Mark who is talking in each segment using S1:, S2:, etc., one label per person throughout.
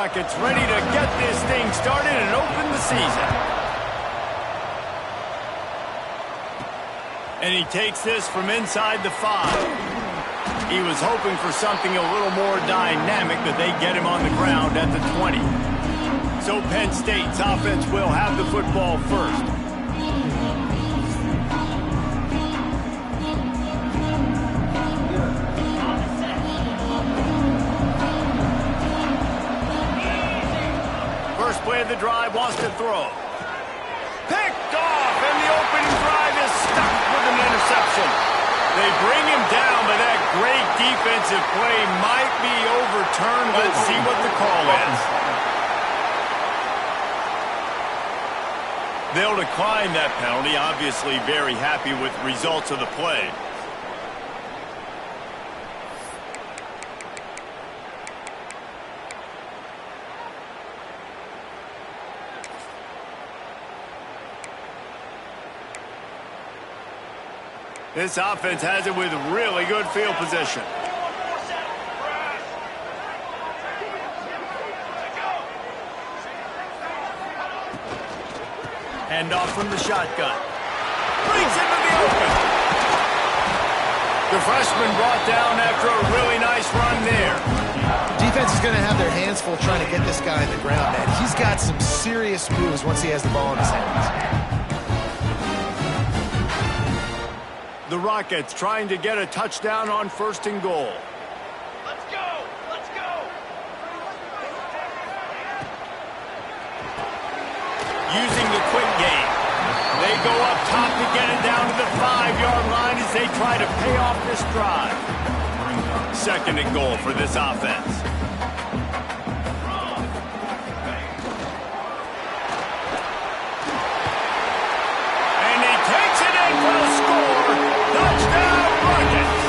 S1: Rockets ready to get this thing started and open the season. And he takes this from inside the 5. He was hoping for something a little more dynamic, but they get him on the ground at the 20. So Penn State's offense will have the football first. First play of the drive, wants to throw. Picked off, and the opening drive is stuck with an interception. They bring him down, but that great defensive play might be overturned. Let's see what the call is. They'll decline that penalty, obviously very happy with the results of the play. This offense has it with really good field position. Hand off from the shotgun. Brings into the open. The freshman brought down after a really nice run there.
S2: Defense is going to have their hands full trying to get this guy in the ground, man. He's got some serious moves once he has the ball in his hands.
S1: The Rockets trying to get a touchdown on 1st and goal.
S3: Let's go! Let's go!
S1: Using the quick game. They go up top to get it down to the 5-yard line as they try to pay off this drive. 2nd and goal for this offense. And he takes it in for the score. Touchdown, Rockets!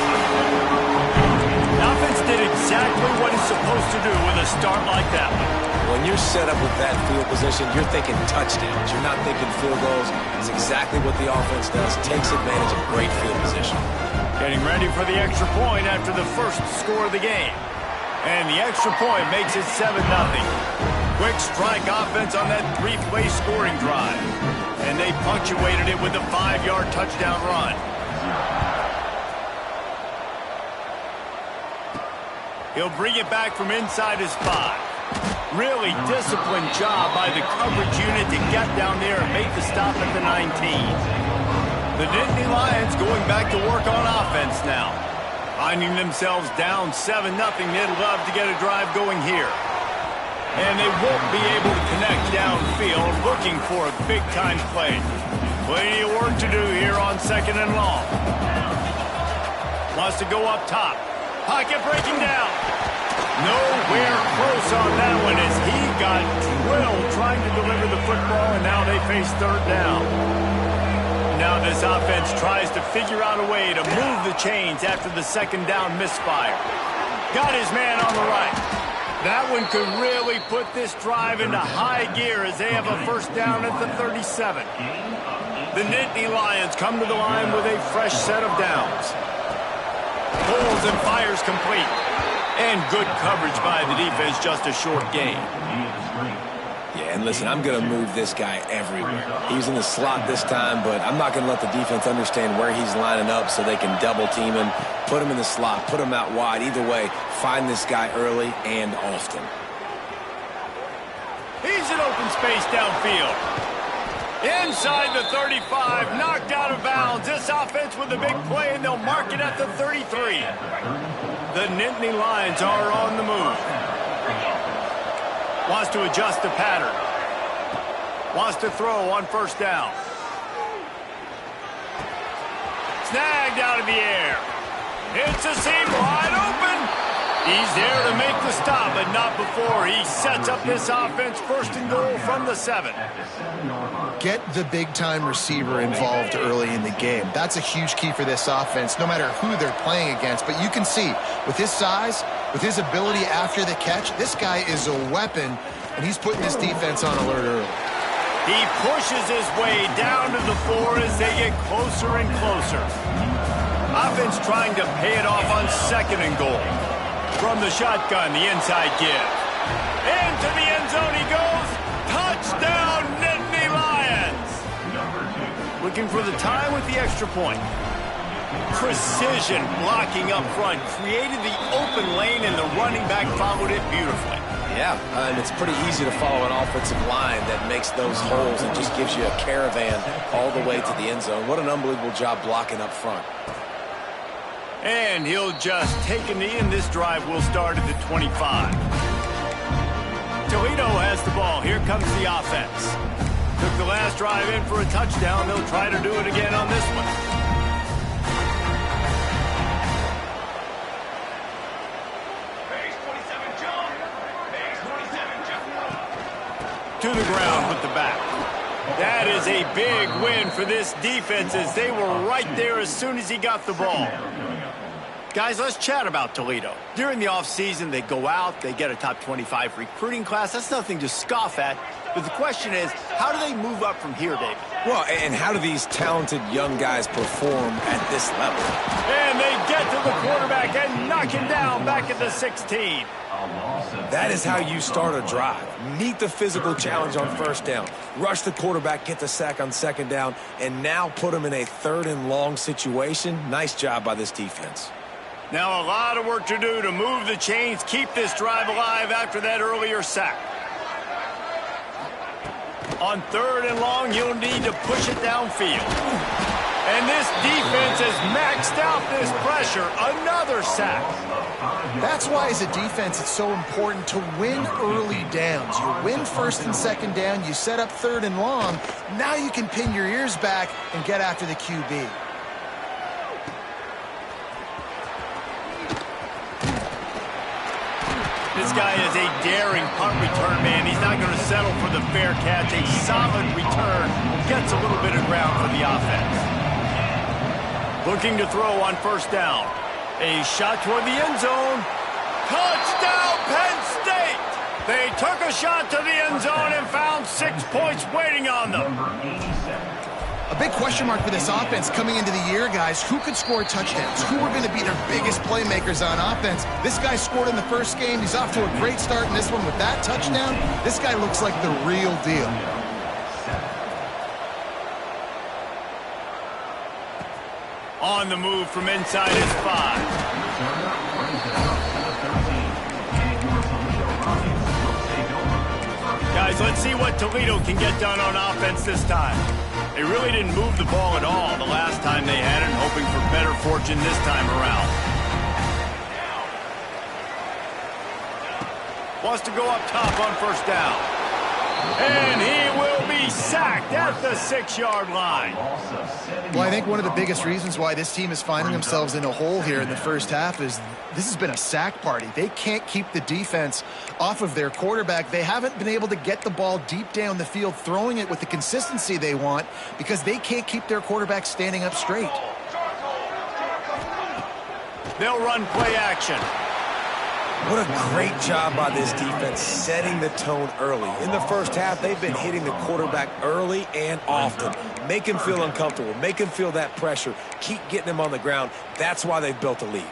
S1: The offense did exactly what it's supposed to do with a start like that one.
S4: When you're set up with that field position, you're thinking touchdowns. You're not thinking field goals. It's exactly what the offense does. Takes advantage of great field position.
S1: Getting ready for the extra point after the first score of the game. And the extra point makes it 7-0. Quick strike offense on that 3-play scoring drive. And they punctuated it with a 5-yard touchdown run. He'll bring it back from inside his 5. Really disciplined job by the coverage unit to get down there and make the stop at the 19. The Nittany Lions going back to work on offense now. Finding themselves down 7-0, they'd love to get a drive going here. And they won't be able to connect downfield, looking for a big-time play. Plenty of work to do here on 2nd and long. Wants to go up top. Pocket breaking down. Nowhere close on that one as he got drilled trying to deliver the football, and now they face 3rd down. Now this offense tries to figure out a way to move the chains after the 2nd down misfire. Got his man on the right. That one could really put this drive into high gear as they have a 1st down at the 37. The Nittany Lions come to the line with a fresh set of downs. Pulls and fires complete. And good coverage by the defense, just a short gain.
S4: Yeah, and listen, I'm going to move this guy everywhere. He's in the slot this time, but I'm not going to let the defense understand where he's lining up so they can double team him, put him in the slot, put him out wide. Either way, find this guy early and often.
S1: He's in open space downfield. Inside the 35, knocked out of bounds. This offense with a big play, and they'll mark it at the 33. The Nittany Lions are on the move. Wants to adjust the pattern. Wants to throw on 1st down. Snagged out of the air. It's a seam wide open. He's there to make the stop, but not before he sets up this offense 1st and goal from the 7.
S2: Get the big-time receiver involved early in the game. That's a huge key for this offense, no matter who they're playing against. But you can see, with his size, with his ability after the catch, this guy is a weapon, and he's putting this defense on alert early.
S1: He pushes his way down to the 4 as they get closer and closer. Offense trying to pay it off on 2nd and goal. From the shotgun, the inside give. Into the end zone he goes. Touchdown, Nittany Lions. Looking for the tie with the extra point. Precision blocking up front. Created the open lane, and the running back followed it beautifully.
S4: Yeah, and it's pretty easy to follow an offensive line that makes those holes and just gives you a caravan all the way to the end zone. What an unbelievable job blocking up front.
S1: And he'll just take a knee, and this drive will start at the 25. Toledo has the ball. Here comes the offense. Took the last drive in for a touchdown. They'll try to do it again on this one. To the ground with the back. That is a big win for this defense as they were right there as soon as he got the ball. Guys, let's chat about Toledo. During the offseason, they go out, they get a top 25 recruiting class. That's nothing to scoff at. But the question is, how do they move up from here, David?
S4: Well, and how do these talented young guys perform at this level?
S1: And they get to the quarterback and knock him down back at the 16.
S4: That is how you start a drive. Meet the physical challenge on first down. Rush the quarterback, get the sack on second down, and now put him in a 3rd and long situation. Nice job by this defense.
S1: Now a lot of work to do to move the chains, keep this drive alive after that earlier sack. On 3rd and long, you'll need to push it downfield. And this defense has maxed out this pressure. Another sack.
S2: That's why, as a defense, it's so important to win early downs. You win 1st and 2nd down, you set up 3rd and long. Now you can pin your ears back and get after the QB.
S1: This guy is a daring punt return man. He's not going to settle for the fair catch. A solid return gets a little bit of ground for the offense. Looking to throw on 1st down. A shot toward the end zone. Touchdown, Penn State! They took a shot to the end zone and found 6 points waiting on them.
S2: A big question mark for this offense coming into the year, guys. Who could score touchdowns? Who are going to be their biggest playmakers on offense? This guy scored in the first game. He's off to a great start in this one with that touchdown. This guy looks like the real deal.
S1: On the move from inside his 5. Guys, let's see what Toledo can get done on offense this time. They really didn't move the ball at all the last time they had it, hoping for better fortune this time around. Wants to go up top on 1st down. And he will be sacked at the 6-yard line.
S2: Well, I think one of the biggest reasons why this team is finding themselves in a hole here in the first half is this has been a sack party. They can't keep the defense off of their quarterback. They haven't been able to get the ball deep down the field, throwing it with the consistency they want because they can't keep their quarterback standing up straight.
S1: They'll run play action.
S4: What a great job by this defense setting the tone early. In the first half, they've been hitting the quarterback early and often. Make him feel uncomfortable. Make him feel that pressure. Keep getting him on the ground. That's why they've built a lead.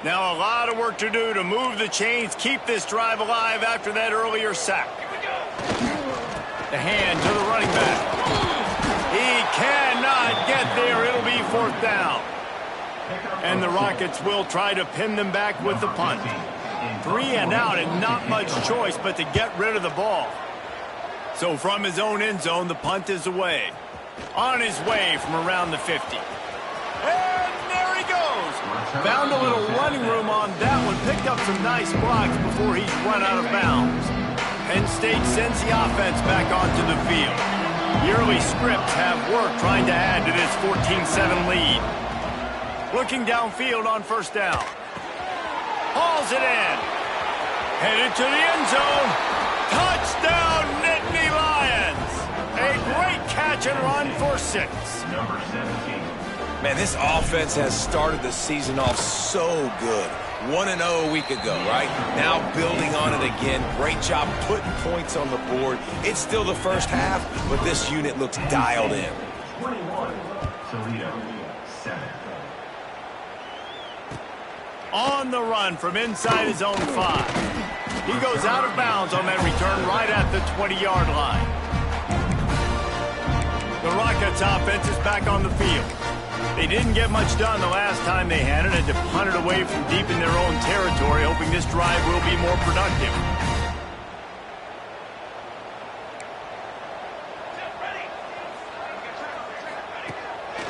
S1: Now a lot of work to do to move the chains, keep this drive alive after that earlier sack. The hand to the running back. He cannot get there. It'll be 4th down. And the Rockets will try to pin them back with the punt. 3 and out and not much choice but to get rid of the ball. So from his own end zone, the punt is away. On his way from around the 50. And there he goes. Found a little running room on that one. Picked up some nice blocks before he's run out of bounds. Penn State sends the offense back onto the field. The early scripts have worked trying to add to this 14-7 lead. Looking downfield on 1st down. Hauls it in. Headed to the end zone. Touchdown, Nittany Lions. A great catch and run for 6.
S3: Number 17.
S4: Man, this offense has started the season off so good. 1-0 a week ago, right? Now building on it again. Great job putting points on the board. It's still the first half, but this unit looks dialed in.
S3: 21. Toledo. 7.
S1: On the run from inside his own 5. He goes out of bounds on that return right at the 20-yard line. The Rockets offense is back on the field. They didn't get much done the last time they had it, and to punt it away from deep in their own territory, hoping this drive will be more productive.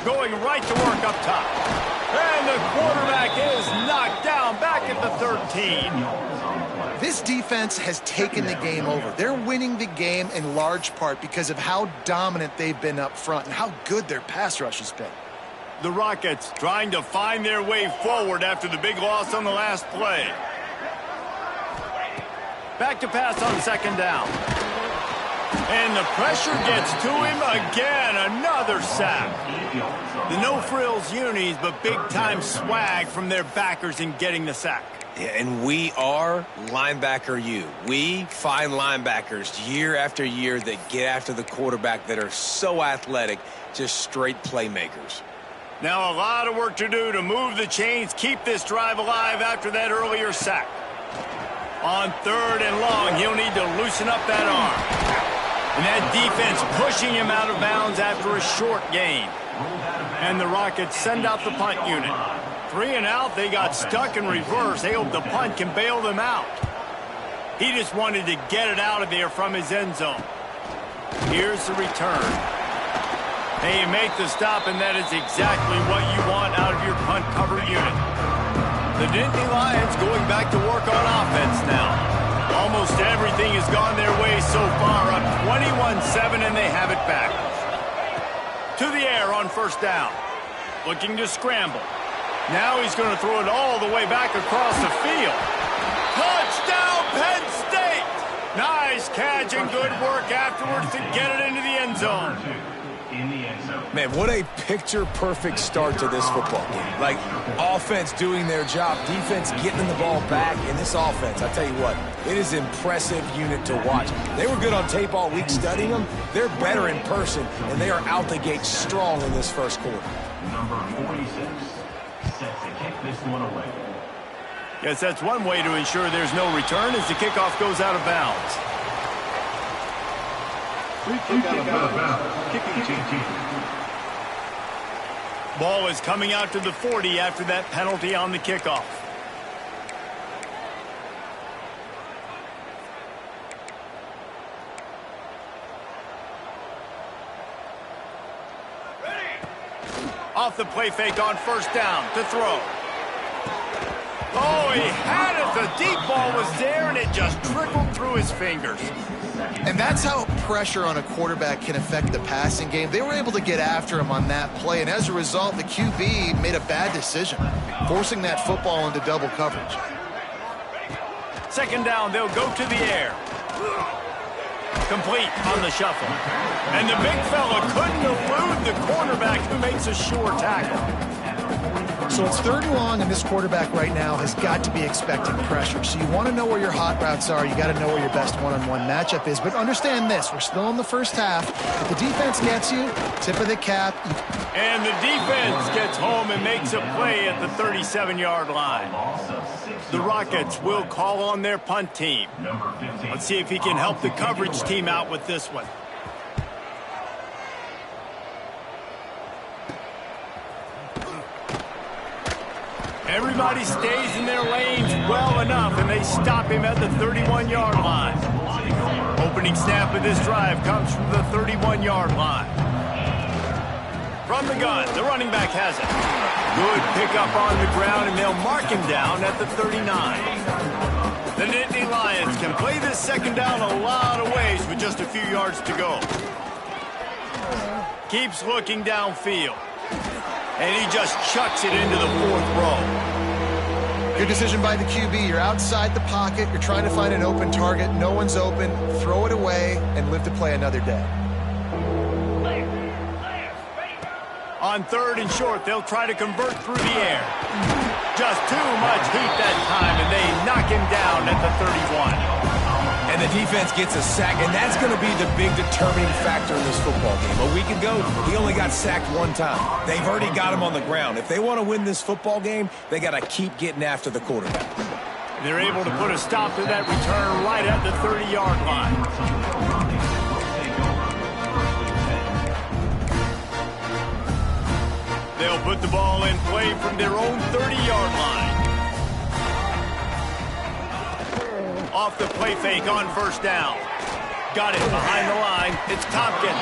S1: Going right to work up top. And the quarterback is knocked down back at the 13.
S2: This defense has taken the game over. They're winning the game in large part because of how dominant they've been up front and how good their pass rush has been.
S1: The Rockets trying to find their way forward after the big loss on the last play. Back to pass on second down. And the pressure gets to him again. Another sack. The no-frills unis, but big-time swag from their backers in getting the sack.
S4: Yeah, and we are linebacker U. We find linebackers year after year that get after the quarterback that are so athletic, just straight playmakers.
S1: Now a lot of work to do to move the chains, keep this drive alive after that earlier sack. On third and long, he'll need to loosen up that arm. And that defense pushing him out of bounds after a short gain. And the Rockets send out the punt unit. 3 and out, they got stuck in reverse. They hope the punt can bail them out. He just wanted to get it out of there from his end zone. Here's the return. Hey, you make the stop, and that is exactly what you want out of your punt cover unit. The Nittany Lions going back to work on offense now. Almost everything has gone their way so far, up 21-7, and they have it back. To the air on first down. Looking to scramble. Now he's going to throw it all the way back across the field. Touchdown, Penn State! Nice catch and good work afterwards to get it into the end zone.
S4: Man, what a picture-perfect start to this football game. Like, offense doing their job, defense getting the ball back, and this offense, I tell you what, it is an impressive unit to watch. They were good on tape all week studying them. They're better in person, and they are out the gate strong in this first quarter.
S3: Number 46 set to kick this one away.
S1: Yes, that's one way to ensure there's no return as the kickoff goes out of bounds. Ball is coming out to the 40 after that penalty on the kickoff. Off the play fake on first down to throw. Oh, he had it. The deep ball was there, and it just trickled through his fingers.
S2: And that's how pressure on a quarterback can affect the passing game. They were able to get after him on that play, and as a result, the QB made a bad decision, forcing that football into double coverage.
S1: Second down, they'll go to the air. Complete on the shuffle. And the big fella couldn't elude the cornerback who makes a sure tackle.
S2: So it's third and long, and this quarterback right now has got to be expecting pressure. So you want to know where your hot routes are. You got to know where your best one-on-one matchup is. But understand this, we're still in the first half. If the defense gets you, tip of the cap.
S1: And the defense gets home and makes a play at the 37-yard line. The Rockets will call on their punt team. Let's see if he can help the coverage team out with this one. Everybody stays in their lanes well enough, and they stop him at the 31-yard line. Opening snap of this drive comes from the 31-yard line. From the gun, the running back has it. Good pickup on the ground, and they'll mark him down at the 39. The Nittany Lions can play this second down a lot of ways with just a few yards to go. Keeps looking downfield. And he just chucks it into the fourth row.
S2: Good decision by the QB. You're outside the pocket. You're trying to find an open target. No one's open. Throw it away and live to play another day.
S1: On third and short, they'll try to convert through the air. Just too much heat that time, and they knock him down at the 31.
S4: And the defense gets a sack, and that's going to be the big determining factor in this football game. A week ago, he only got sacked one time. They've already got him on the ground. If they want to win this football game, they got to keep getting after the quarterback.
S1: They're able to put a stop to that return right at the 30-yard line. They'll put the ball in play from their own 30-yard line. Off the play fake on first down. Got it behind the line. It's Tompkins.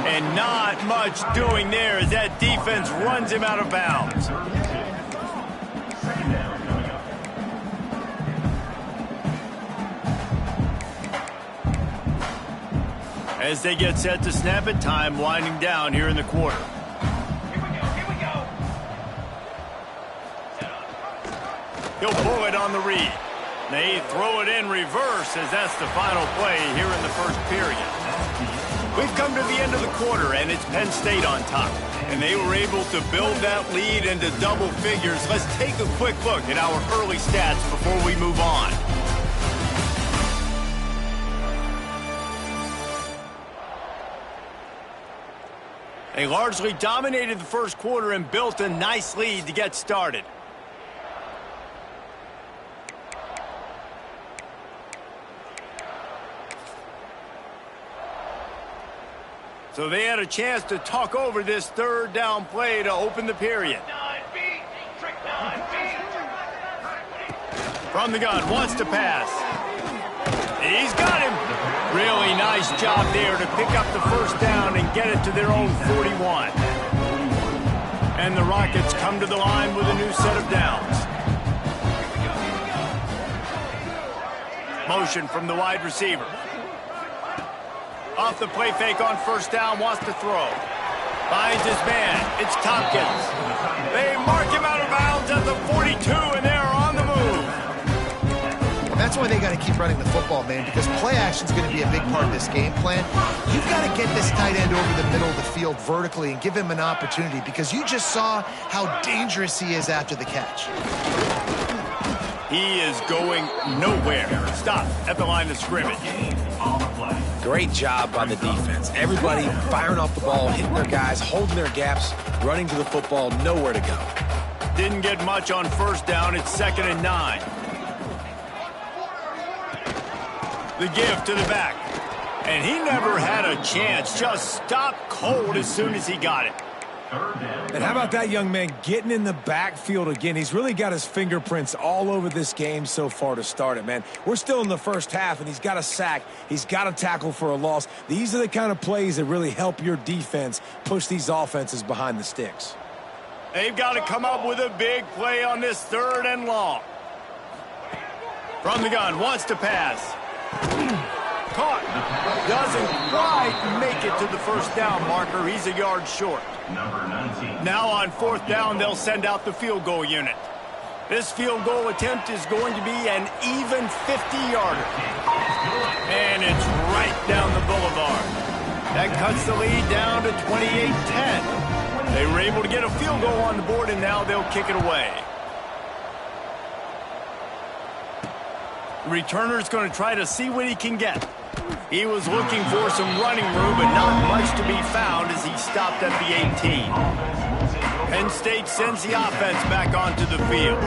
S1: And not much doing there as that defense runs him out of bounds. As they get set to snap it, time winding down here in the quarter.
S3: Here we go.
S1: He'll pull it on the read. They throw it in reverse as that's the final play here in the first period. We've come to the end of the quarter, and it's Penn State on top. And they were able to build that lead into double figures. Let's take a quick look at our early stats before we move on. They largely dominated the first quarter and built a nice lead to get started. So they had a chance to talk over this third down play to open the period. From the gun, wants to pass. He's got him. Really nice job there to pick up the first down and get it to their own 41. And the Rockets come to the line with a new set of downs. Motion from the wide receiver. Off the play fake on first down, wants to throw. Finds his man. It's Tompkins. They mark him out of bounds at the 42, and they're on the move.
S2: And that's why they got to keep running the football, man, because play action is going to be a big part of this game plan. You've got to get this tight end over the middle of the field vertically and give him an opportunity, because you just saw how dangerous he is after the catch.
S1: He is going nowhere. Stop at the line of scrimmage.
S4: Great job by the defense. Everybody firing off the ball, hitting their guys, holding their gaps, running to the football, nowhere to go.
S1: Didn't get much on first down. It's 2nd and 9. The give to the back. And he never had a chance. Just stopped cold as soon as he got it.
S5: And how about that young man getting in the backfield again? He's really got his fingerprints all over this game so far to start it, man. We're still in the first half, and he's got a sack. He's got a tackle for a loss. These are the kind of plays that really help your defense push these offenses behind the sticks.
S1: They've got to come up with a big play on this 3rd and long. From the gun, wants to pass. Caught. Doesn't quite make it to the first down marker. He's a yard short.
S3: Number 19.
S1: Now on 4th down, they'll send out the field goal unit. This field goal attempt is going to be an even 50-yarder. And it's right down the boulevard. That cuts the lead down to 28-10. They were able to get a field goal on the board, and now they'll kick it away. The returner's going to try to see what he can get. He was looking for some running room, but not much to be found as he stopped at the 18. Penn State sends the offense back onto the field.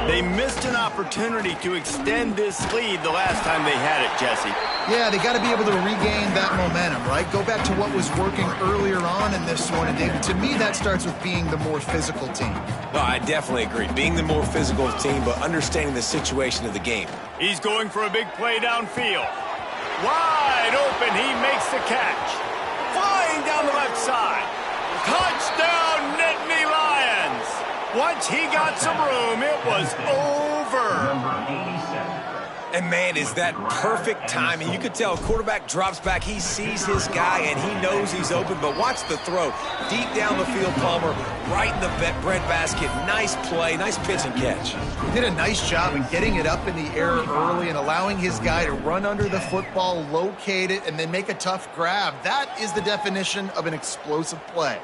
S1: They missed an opportunity to extend this lead the last time they had it, Jesse.
S2: Yeah, they got to be able to regain that momentum, right? Go back to what was working earlier on in this one, and David, to me, that starts with being the more physical team.
S4: No, I definitely agree. Being the more physical team, but understanding the situation of the game.
S1: He's going for a big play downfield. Wide open, he makes the catch. Flying down the left side. Touchdown, Nittany Lions. Once he got some room, it was over.
S3: Number 87.
S4: And, man, is that perfect timing. You could tell a quarterback drops back. He sees his guy, and he knows he's open. But watch the throw. Deep down the field, Palmer, right in the breadbasket. Nice play, nice pitch and catch.
S2: He did a nice job in getting it up in the air early and allowing his guy to run under the football, locate it, and then make a tough grab. That is the definition of an explosive play.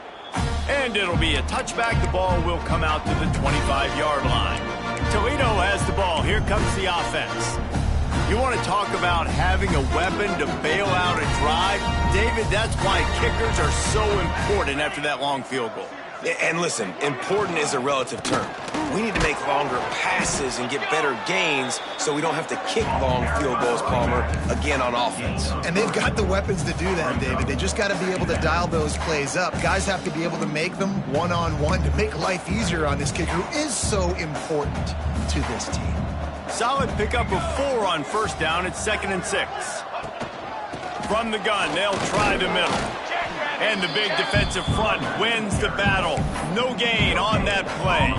S1: And it'll be a touchback. The ball will come out to the 25-yard line. Toledo has the ball. Here comes the offense. You want to talk about having a weapon to bail out a drive? David, that's why kickers are so important after that long field goal.
S4: And listen, important is a relative term. We need to make longer passes and get better gains so we don't have to kick long field goals, Palmer, again on offense.
S2: And they've got the weapons to do that, David. They just got to be able to dial those plays up. Guys have to be able to make them one-on-one to make life easier on this kicker who is so important to this team.
S1: Solid pickup of 4 on first down. It's 2nd and 6. From the gun, they'll try the middle. And the big defensive front wins the battle. No gain on that play.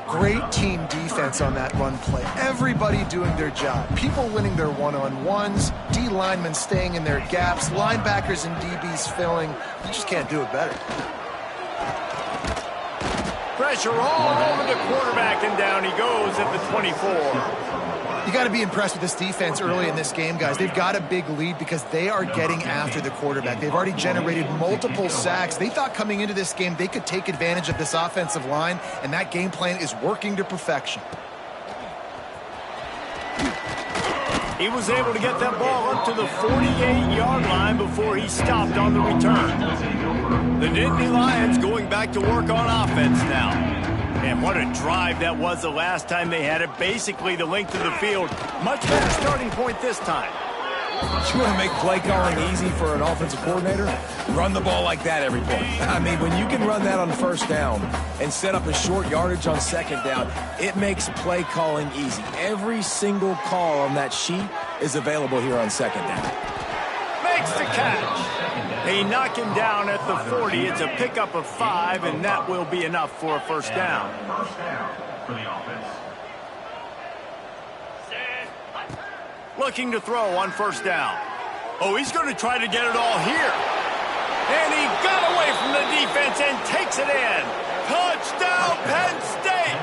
S2: Great team defense on that run play. Everybody doing their job. People winning their one-on-ones, D linemen staying in their gaps, linebackers and DBs filling. You just can't do it better.
S1: Pressure all over the quarterback, and down he goes at the 24.
S2: You got to be impressed with this defense early in this game, guys. They've got a big lead because they are getting after the quarterback. They've already generated multiple sacks. They thought coming into this game they could take advantage of this offensive line, and that game plan is working to perfection.
S1: He was able to get that ball up to the 48-yard line before he stopped on the return. The Nittany Lions going back to work on offense now. And what a drive that was the last time they had it. Basically the length of the field. Much better starting point this time.
S5: You want to make play calling easy for an offensive coordinator? Run the ball like that every play. I mean, when you can run that on first down and set up a short yardage on second down, it makes play calling easy. Every single call on that sheet is available here on second down.
S1: Makes the catch. They knock him down at the 40. It's a pickup of 5, and that will be enough for a first down.
S3: First down for the offense.
S1: Looking to throw on first down. Oh, he's going to try to get it all here. And he got away from the defense and takes it in. Touchdown, Penn State!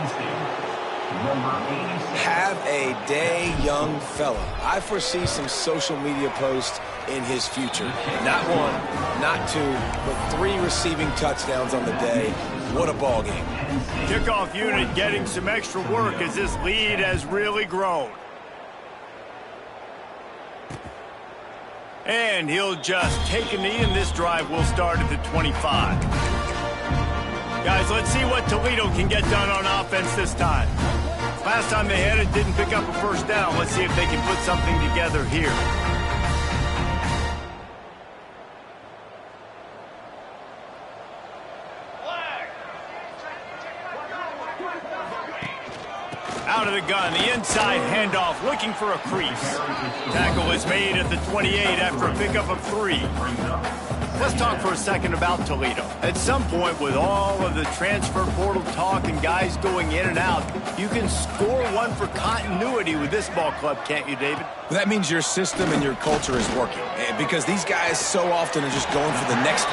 S4: Have a day, young fella. I foresee some social media posts in his future. Not 1, not 2, but 3 receiving touchdowns on the day. What a ball game.
S1: Kickoff unit getting some extra work as this lead has really grown. And he'll just take a knee, and this drive will start at the 25. Guys, let's see what Toledo can get done on offense this time. Last time they had it, didn't pick up a first down. Let's see if they can put something together here. Out of the gun, the inside handoff, looking for a crease. Tackle is made at the 28 after a pickup of 3. Let's talk for a second about Toledo. At some point, with all of the transfer portal talk and guys going in and out, you can score one for continuity with this ball club, can't you, David?
S5: That means your system and your culture is working, because these guys so often are just going for the next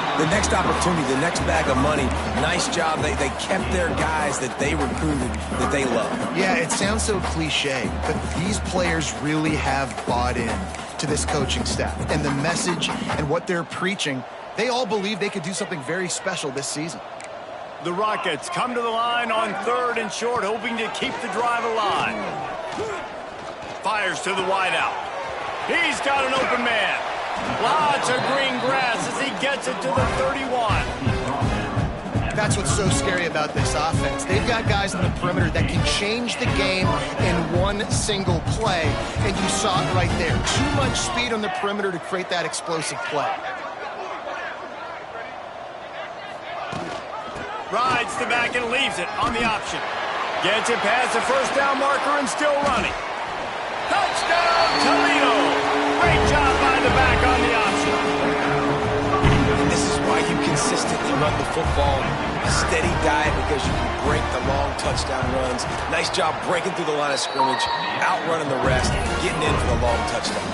S5: opportunity, the next bag of money. Nice job. They kept their guys that they recruited, that they love.
S2: Yeah, it sounds so cliche, but these players really have bought in to this coaching staff and the message and what they're preaching. They all believe they could do something very special this season.
S1: The Rockets come to the line on 3rd and short, hoping to keep the drive alive. Fires to the wideout. He's got an open man. Lots of green grass as he gets it to the 31.
S2: That's what's so scary about this offense. They've got guys on the perimeter that can change the game in one single play, and you saw it right there. Too much speed on the perimeter to create that explosive play.
S1: Rides the back and leaves it on the option. Gets it past the first down marker and still running. Touchdown, Toledo! Great job by the back on the option.
S4: And this is why you consistently run the football. A steady diet because you can break the long touchdown runs. Nice job breaking through the line of scrimmage, outrunning the rest, getting in for the long touchdown.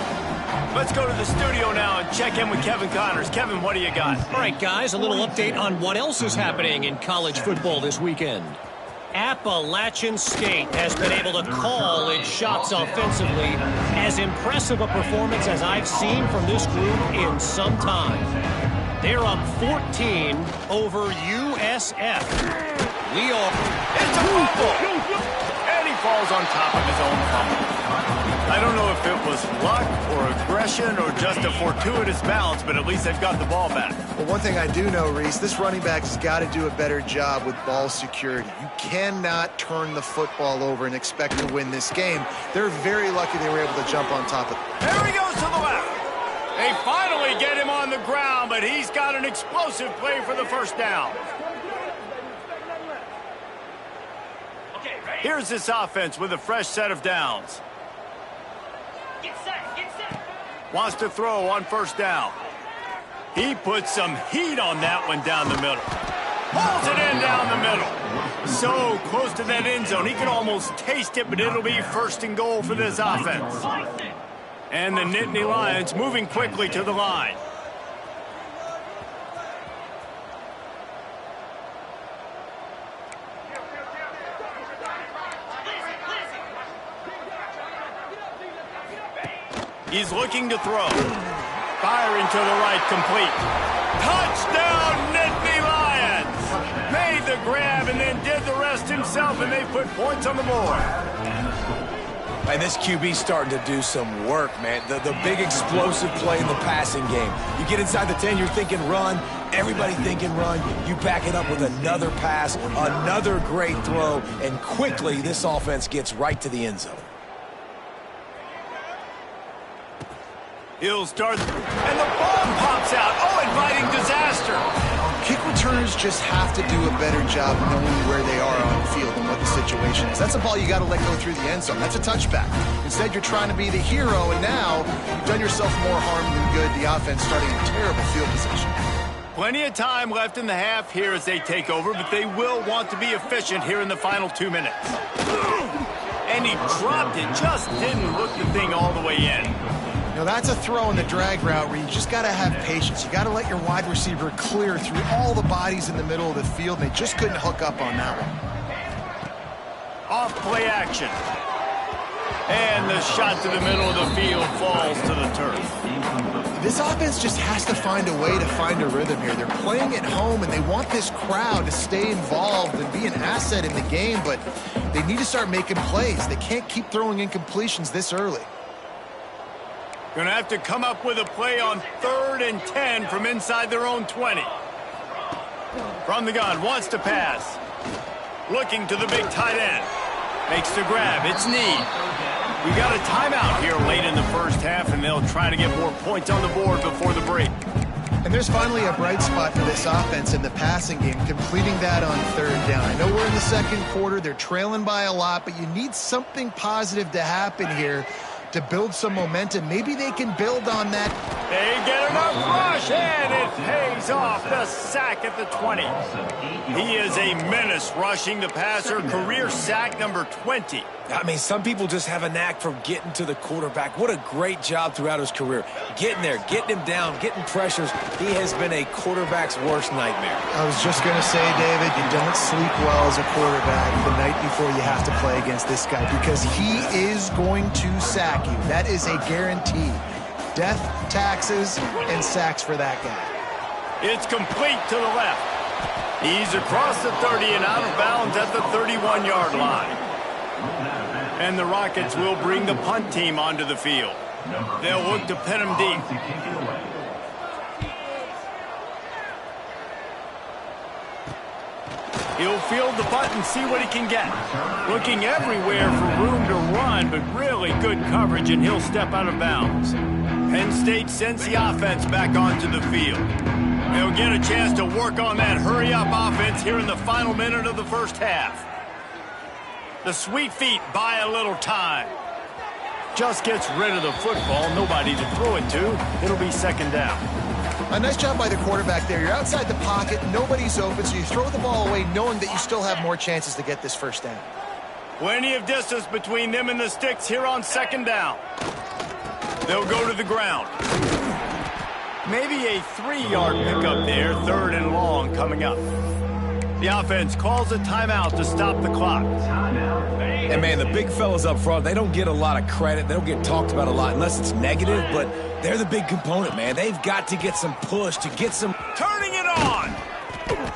S1: Let's go to the studio now and check in with Kevin Connors. Kevin, what do you got?
S6: All right, guys, a little update on what else is happening in college football this weekend. Appalachian State has been able to call its shots offensively. As impressive a performance as I've seen from this group in some time. They're up 14 over USF. Leo.
S1: It's a fumble! And he falls on top of his own fumble. I don't know if it was luck or a great aggression or just a fortuitous bounce, but at least they've got the ball back.
S2: Well, one thing I do know, Reese, this running back has got to do a better job with ball security. You cannot turn the football over and expect to win this game. They're very lucky they were able to jump on top of it.
S1: There he goes to the left. They finally get him on the ground, but he's got an explosive play for the first down. Here's this offense with a fresh set of downs.
S7: Get set, get set.
S1: Wants to throw on first down. He puts some heat on that one down the middle. Pulls it in down the middle. So close to that end zone. He can almost taste it, but it'll be first and goal for this offense. And the Nittany Lions moving quickly to the line. He's looking to throw. Firing to the right, complete. Touchdown, Nittany Lions! Made the grab and then did the rest himself, and they put points on the board.
S5: And this QB's starting to do some work, man. The big explosive play in the passing game. You get inside the 10, you're thinking run. Everybody thinking run. You back it up with another pass, another great throw, and quickly this offense gets right to the end zone.
S1: He'll start, and the ball pops out. Oh, inviting disaster.
S2: Kick returners just have to do a better job knowing where they are on the field and what the situation is. That's a ball you got to let go through the end zone. That's a touchback. Instead, you're trying to be the hero, and now you've done yourself more harm than good. The offense starting in terrible field position.
S1: Plenty of time left in the half here as they take over, but they will want to be efficient here in the final 2 minutes. And he dropped it, just didn't hook the thing all the way in.
S2: Now that's a throw in the drag route where you just got to have patience. You got to let your wide receiver clear through all the bodies in the middle of the field, and they just couldn't hook up on that one.
S1: Off play action. And the shot to the middle of the field falls to the turf.
S2: This offense just has to find a way to find a rhythm here. They're playing at home, and they want this crowd to stay involved and be an asset in the game, but they need to start making plays. They can't keep throwing incompletions this early.
S1: Going to have to come up with a play on 3rd and 10 from inside their own 20. From the gun, wants to pass. Looking to the big tight end. Makes the grab. It's Need. We got a timeout here late in the first half, and they'll try to get more points on the board before the break.
S2: And there's finally a bright spot for this offense in the passing game, completing that on 3rd down. I know we're in the second quarter. They're trailing by a lot, but you need something positive to happen here to build some momentum. Maybe they can build on that.
S1: They get enough rush, and it pays off. The sack at the 20. He is a menace rushing the passer. Career sack number 20.
S5: I mean, some people just have a knack for getting to the quarterback. What a great job throughout his career. Getting there, getting him down, getting pressures. He has been a quarterback's worst nightmare.
S2: I was just going to say, David, you don't sleep well as a quarterback the night before you have to play against this guy, because he is going to sack you. That is a guarantee. Death, taxes, and sacks for that guy.
S1: It's complete to the left. He's across the 30 and out of bounds at the 31-yard line. And the Rockets will bring the punt team onto the field. They'll look to pin him deep. He'll field the punt and see what he can get. Looking everywhere for room to run, but really good coverage, and he'll step out of bounds. Penn State sends the offense back onto the field. They'll get a chance to work on that hurry-up offense here in the final minute of the first half. The Sweet Feet buy a little time. Just gets rid of the football. Nobody to throw it to. It'll be 2nd down.
S2: A nice job by the quarterback there. You're outside the pocket. Nobody's open, so you throw the ball away knowing that you still have more chances to get this 1st down.
S1: Plenty of distance between them and the sticks here on 2nd down. They'll go to the ground. Maybe a 3-yard pickup there. 3rd and long coming up. The offense calls a timeout to stop the clock.
S5: And, man, the big fellas up front, they don't get a lot of credit. They don't get talked about a lot unless it's negative, but they're the big component, man. They've got to get some push, to get some...
S1: Turning it on!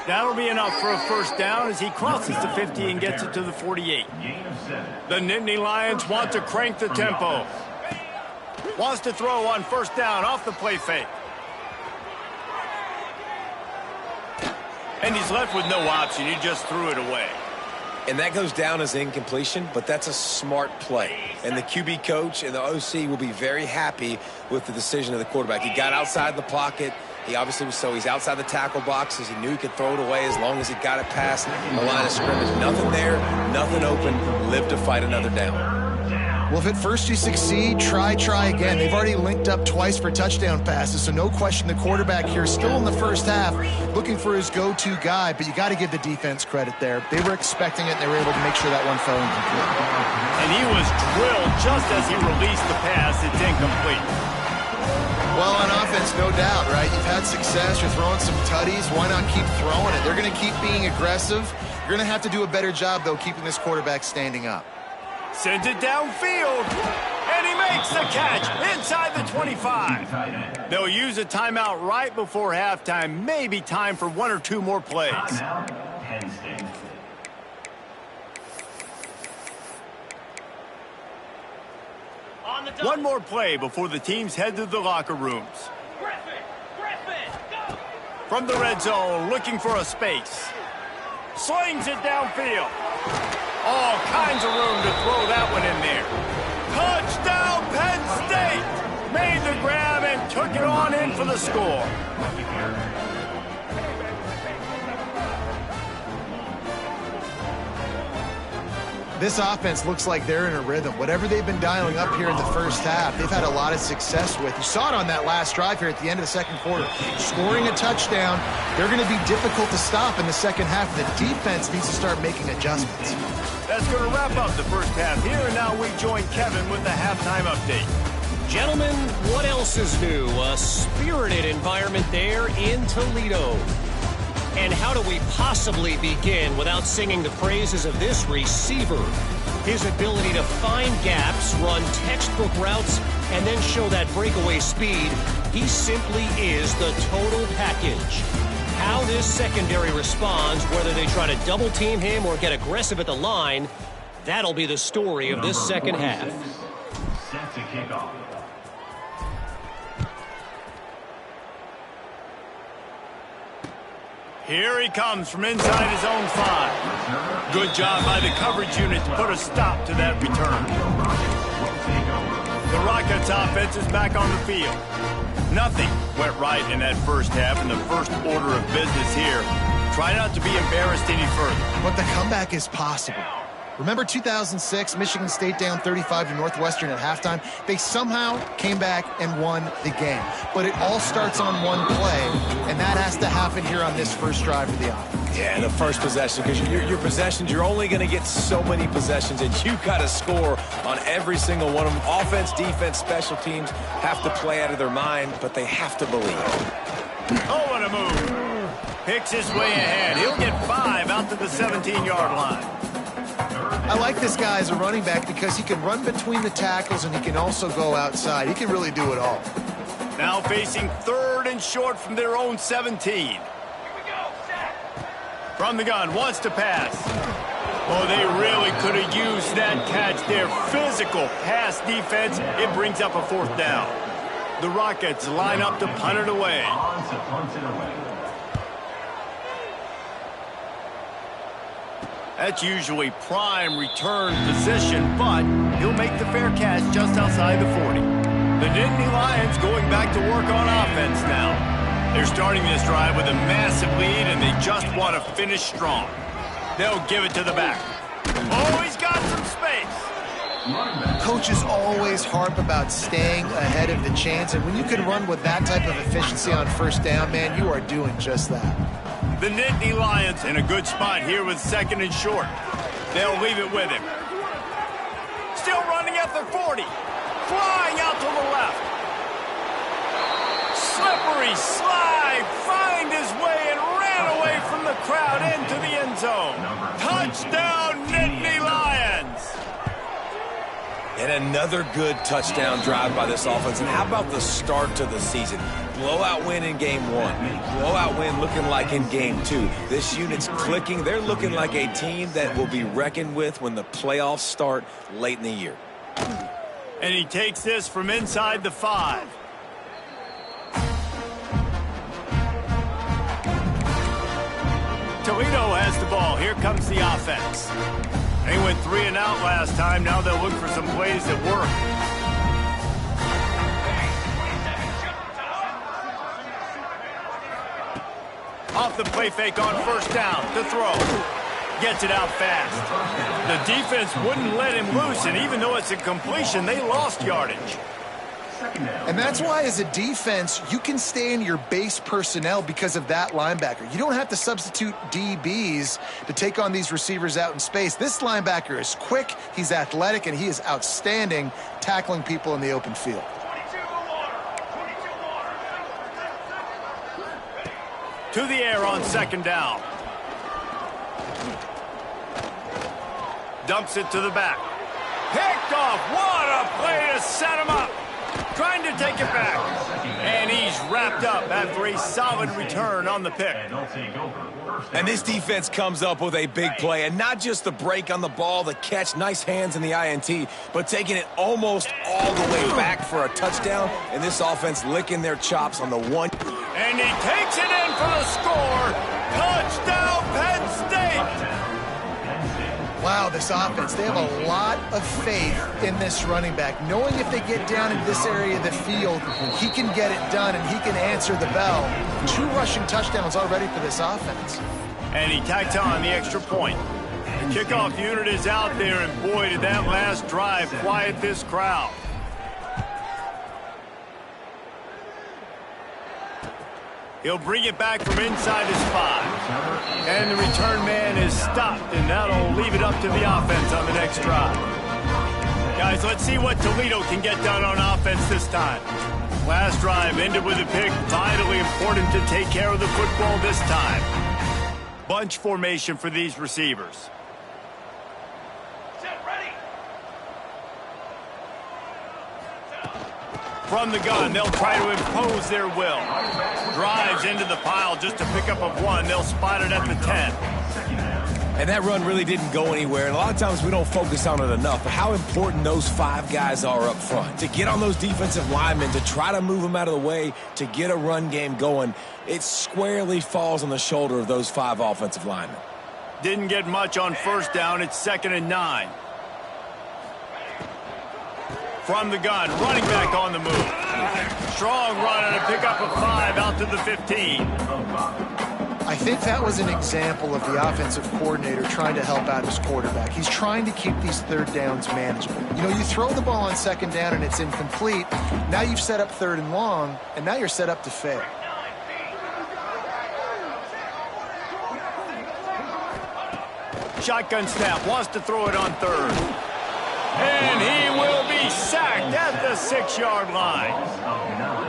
S1: That'll be enough for a 1st down as he crosses the 50 and gets it to the 48. The Nittany Lions want to crank the tempo. Wants to throw on first down off the play fake. And he's left with no option. He just threw it away.
S4: And that goes down as incompletion, but that's a smart play. And the QB coach and the OC will be very happy with the decision of the quarterback. He got outside the pocket. He obviously was he's outside the tackle boxes. He knew he could throw it away as long as he got it past the line of scrimmage. Nothing there, nothing open. Live to fight another down.
S2: Well, if at first you succeed, try again. They've already linked up twice for touchdown passes, so no question the quarterback here still in the first half looking for his go-to guy, but you got to give the defense credit there. They were expecting it, and they were able to make sure that one fell incomplete.
S1: And he was drilled just as he released the pass. It's incomplete.
S2: Well, on offense, no doubt, right? You've had success. You're throwing some tutties. Why not keep throwing it? They're going to keep being aggressive. You're going to have to do a better job, though, keeping this quarterback standing up.
S1: Sends it downfield, and he makes the catch inside the 25. They'll use a timeout right before halftime. Maybe time for one or two more plays.
S3: Penn State.
S1: One more play before the teams head to the locker rooms.
S7: Griffin, go!
S1: From the red zone, looking for a space. Slings it downfield. All kinds of room to throw that one in there. Touchdown, Penn State! Made the grab and took it on in for the score.
S2: This offense looks like they're in a rhythm. Whatever they've been dialing up here in the first half, they've had a lot of success with. You saw it on that last drive here at the end of the second quarter. Scoring a touchdown, they're going to be difficult to stop in the second half. The defense needs to start making adjustments.
S1: That's going to wrap up the first half here, and now we join Kevin with the halftime update.
S6: Gentlemen, what else is new? A spirited environment there in Toledo. And how do we possibly begin without singing the praises of this receiver? His ability to find gaps, run textbook routes, and then show that breakaway speed. He simply is the total package. How this secondary responds, whether they try to double team him or get aggressive at the line, that'll be the story of this second half.
S3: Set to kick off.
S1: Here he comes from inside his own 5. Good job by the coverage unit to put a stop to that return. The Rockets offense is back on the field. Nothing went right in that first half, in the first order of business here. Try not to be embarrassed any further.
S2: But the comeback is possible. Remember 2006, Michigan State down 35 to Northwestern at halftime? They somehow came back and won the game. But it all starts on one play, and that has to happen here on this first drive of the offense.
S4: Yeah, the first possession, because your possessions, you're only going to get so many possessions, and you got to score on every single one of them. Offense, defense, special teams have to play out of their mind, but they have to believe.
S1: Oh, what a move. Picks his way ahead. He'll get 5 out to the 17-yard line.
S2: I like this guy as a running back because he can run between the tackles and he can also go outside. He can really do it all.
S1: Now facing 3rd and short from their own 17. From the gun, wants to pass. Oh, they really could have used that catch there. Physical pass defense. It brings up a 4th down. The Rockets line up to punt it away.
S3: On to punt it away.
S1: That's usually prime return position, but he'll make the fair catch just outside the 40. The Nittany Lions going back to work on offense now. They're starting this drive with a massive lead, and they just want to finish strong. They'll give it to the back. Oh, he's got some space.
S2: Coaches always harp about staying ahead of the chance, and when you can run with that type of efficiency on first down, man, you are doing just that.
S1: The Nittany Lions in a good spot here with 2nd and short. They'll leave it with him. Still running at the 40. Flying out to the left. Slippery slide. Find his way and ran away from the crowd into the end zone. Touchdown, Nittany Lions.
S4: And another good touchdown drive by this offense. And how about the start to the season? Blowout win in game 1. Blowout win looking like in game 2. This unit's clicking. They're looking like a team that will be reckoned with when the playoffs start late in the year.
S1: And he takes this from inside the 5. Toledo has the ball. Here comes the offense. They went 3 and out last time. Now they'll look for some plays that work. Off the play fake on first down. The throw. Gets it out fast. The defense wouldn't let him loose, and even though it's a completion, they lost yardage.
S2: And that's why, as a defense, you can stay in your base personnel because of that linebacker. You don't have to substitute DBs to take on these receivers out in space. This linebacker is quick, he's athletic, and he is outstanding tackling people in the open field.
S1: To the air on second down. Dumps it to the back. Picked off. What a play to set him up. Trying to take it back. And he's wrapped up after a solid return on the pick.
S5: And this defense comes up with a big play. And not just the break on the ball, the catch, nice hands in the INT, but taking it almost all the way back for a touchdown. And this offense licking their chops on the 1.
S1: And he takes it in for the score. Touchdown, Penn State.
S2: Wow, this offense, they have a lot of faith in this running back, knowing if they get down in this area of the field, he can get it done and he can answer the bell. 2 rushing touchdowns already for this offense.
S1: And he tacked on the extra point. The kickoff unit is out there, and boy, did that last drive quiet this crowd. He'll bring it back from inside his 5. And the return man is stopped, and that'll leave it up to the offense on the next drive. Guys, let's see what Toledo can get done on offense this time. Last drive ended with a pick. Vitally important to take care of the football this time. Bunch formation for these receivers. From the gun, they'll try to impose their will. Drives into the pile just to pick up of 1. They'll spot it at the 10.
S5: And that run really didn't go anywhere. And a lot of times we don't focus on it enough. But how important those 5 guys are up front. To get on those defensive linemen, to try to move them out of the way, to get a run game going, it squarely falls on the shoulder of those 5 offensive linemen.
S1: Didn't get much on first down. It's 2nd and 9. From the gun, running back on the move. Strong run and a pickup of 5 out to the 15.
S2: I think that was an example of the offensive coordinator trying to help out his quarterback. He's trying to keep these 3rd downs manageable. You know, you throw the ball on 2nd down and it's incomplete. Now you've set up 3rd and long, and now you're set up to fail.
S1: Shotgun snap, wants to throw it on 3rd. And he will be sacked at the 6-yard line.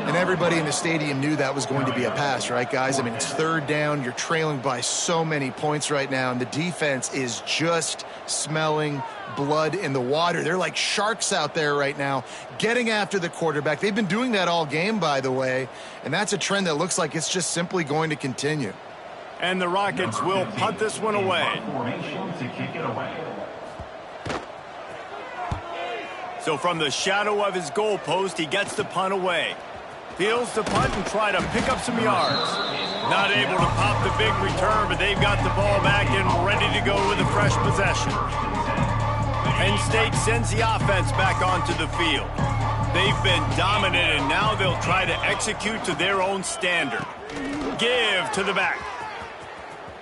S2: And everybody in the stadium knew that was going to be a pass, right, guys? I mean, it's 3rd down. You're trailing by so many points right now, and the defense is just smelling blood in the water. They're like sharks out there right now, getting after the quarterback. They've been doing that all game, by the way, and that's a trend that looks like it's just simply going to continue.
S1: And the Rockets will punt this one away. So from the shadow of his goalpost, he gets the punt away. Fields the punt and try to pick up some yards. Not able to pop the big return, but they've got the ball back and ready to go with a fresh possession. Penn State sends the offense back onto the field. They've been dominant, and now they'll try to execute to their own standard. Give to the back.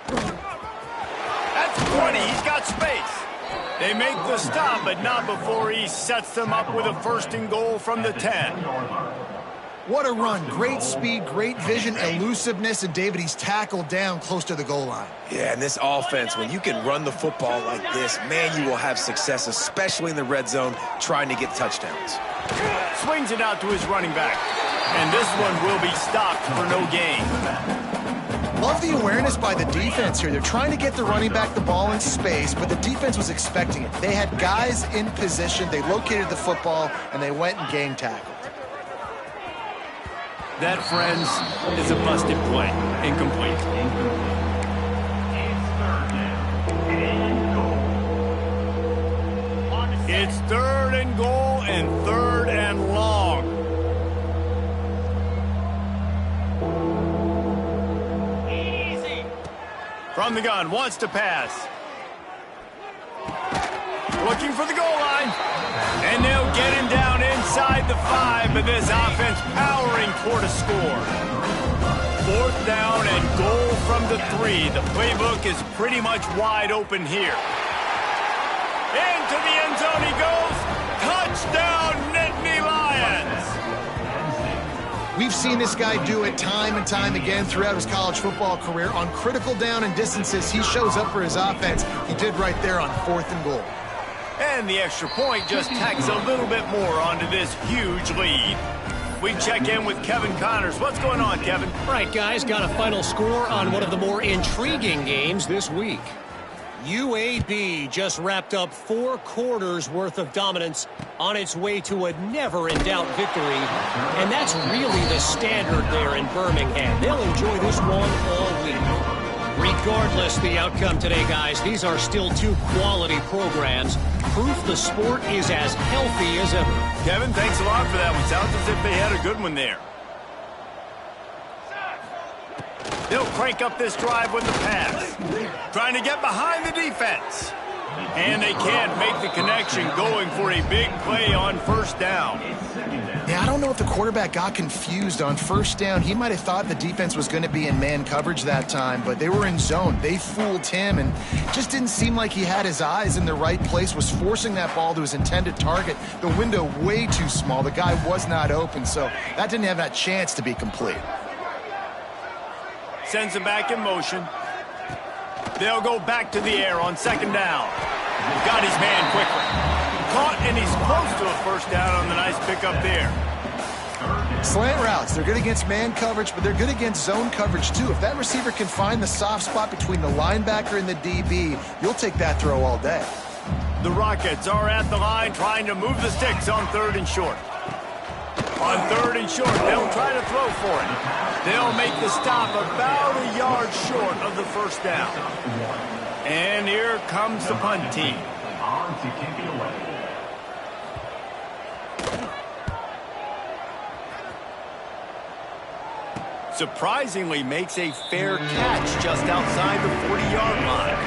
S1: That's 20. He's got space. They make the stop, but not before he sets them up with a 1st and goal from the 10.
S2: What a run. Great speed, great vision, elusiveness, and David, he's tackled down close to the goal line.
S5: Yeah, and this offense, when you can run the football like this, man, you will have success, especially in the red zone, trying to get touchdowns.
S1: Swings it out to his running back. And this one will be stopped for no gain.
S2: Love the awareness by the defense here. They're trying to get the running back the ball in space, but the defense was expecting it. They had guys in position, they located the football, and they went and gang tackled.
S1: That, friends, is a busted play. Incomplete. It's 3rd and goal and 3rd and long.
S7: Easy.
S1: From the gun, wants to pass. Looking for the goal line. And they'll get him down inside the 5, but this offense powering toward a score. 4th down and goal from the 3. The playbook is pretty much wide open here. Into the end zone he goes. Touchdown, Nittany Lions.
S2: We've seen this guy do it time and time again throughout his college football career. On critical down and distances, he shows up for his offense. He did right there on 4th and goal.
S1: And the extra point just tacks a little bit more onto this huge lead. We check in with Kevin Connors. What's going on, Kevin?
S6: Right, guys, got a final score on one of the more intriguing games this week. UAB just wrapped up 4 quarters worth of dominance on its way to a never-in-doubt victory. And that's really the standard there in Birmingham. They'll enjoy this one all week. Regardless the outcome today, guys, these are still 2 quality programs. Proof the sport is as healthy as ever.
S1: Kevin, thanks a lot for that one. Sounds as if they had a good one there. They'll crank up this drive with the pass. Trying to get behind the defense. And they can't make the connection, going for a big play on 1st down.
S2: Yeah, I don't know if the quarterback got confused on 1st down. He might have thought the defense was going to be in man coverage that time, but they were in zone. They fooled him, and just didn't seem like he had his eyes in the right place, was forcing that ball to his intended target. The window way too small. The guy was not open, so that didn't have that chance to be complete.
S1: Sends him back in motion. They'll go back to the air on 2nd down. Got his man quickly. Caught, and he's close to a 1st down on the nice pickup there.
S2: Slant routes, they're good against man coverage, but they're good against zone coverage too. If that receiver can find the soft spot between the linebacker and the DB, you'll take that throw all day.
S1: The Rockets are at the line trying to move the sticks on 3rd and short. On 3rd and short, they'll try to throw for it. They'll make the stop about a yard short of the 1st down. And here comes the punt team.
S3: On to kick it away.
S1: Surprisingly makes a fair catch just outside the 40-yard line.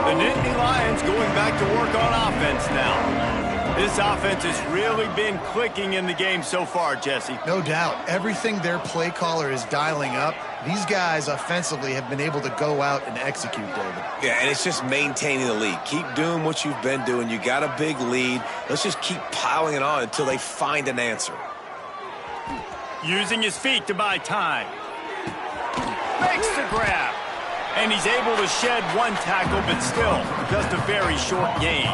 S1: The Nittany Lions going back to work on offense now. This offense has really been clicking in the game so far, Jesse.
S2: No doubt. Everything their play caller is dialing up, these guys offensively have been able to go out and execute, David.
S4: Yeah, and it's just maintaining the lead. Keep doing what you've been doing. You got a big lead. Let's just keep piling it on until they find an answer.
S1: Using his feet to buy time. Makes the grab. And he's able to shed 1 tackle, but still just a very short gain.